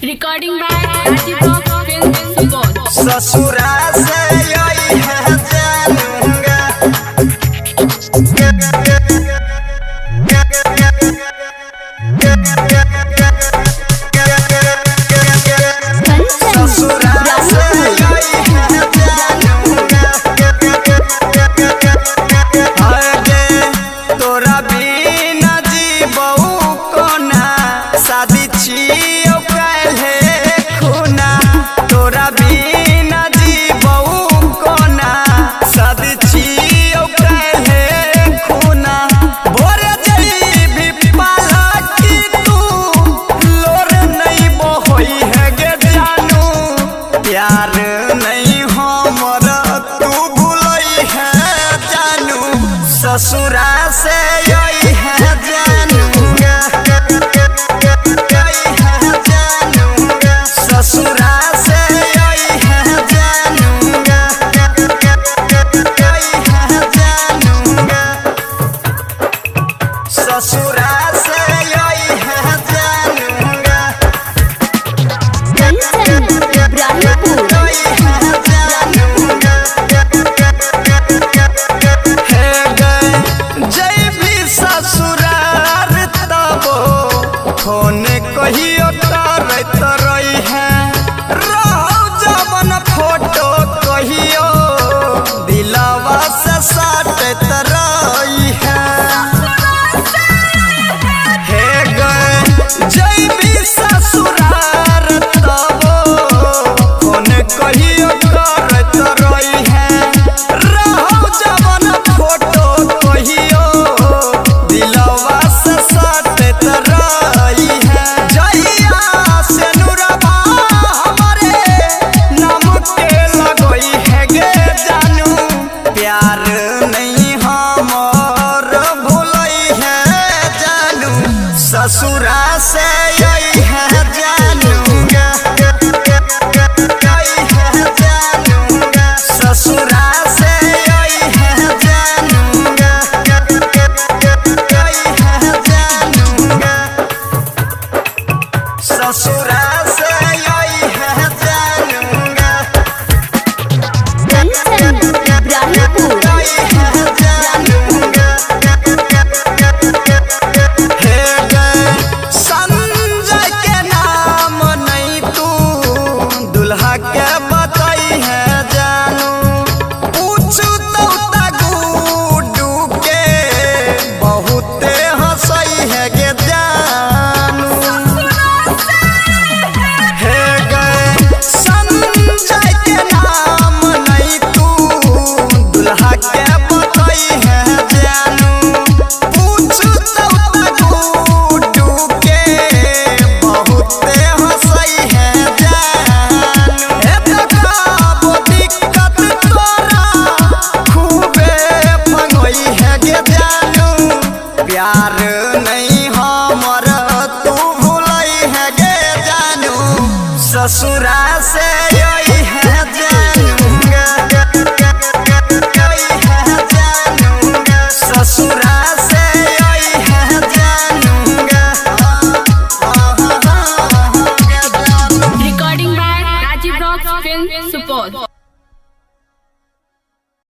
Recording by Aditya film सिगोल। ससुरा से यही है जानूंगा ससुरा से यही है जानूंगा अरे तोरा बिना जीबऊ कोना शादी छियो काल्हे खुना तोरा बिना जीबऊ कोना शादी छियो काल्हे खुना भोरे जइबी पाला की तू लोर नहीं बहोई है गे जानू प्यार नहीं हमर तू भूलई है जानू ससुरा से यही है जानूंगा ससुरा से यही है जानूंगा ससुरा से यही है जानूंगा जय भी ससुरार तबो फोन कहियो करत रही है रहो जवन फोटो कहियो दिलवा से साटत रही है हे गए जय भी ससुरार तबो फोन कहियो करत रही है रहो जवन फोटो कहियो दिलवा से साटत रही है जहिया से नुरबा हमारे नाम के लगई है गे जानू प्यार नहीं हमर भूलई है जानू ससुरा से यही है जानूंगा ससुरा से यही है जानूंगा ससुरा से यही है जानूंगा हे गए संजय के नाम नहीं तू दुल्हा के बताई है जानू पूछू तो गुड्डू के बहुते हंसई है गे जानू हे गए संजय के नाम नहीं तू दुल्हा के बताई है जानू पूछू तो गुड्डू के बहुते हंसई है जानू हे तकाबो दिक्कत तोरा खूबे फंगोई है गे जानू प्यार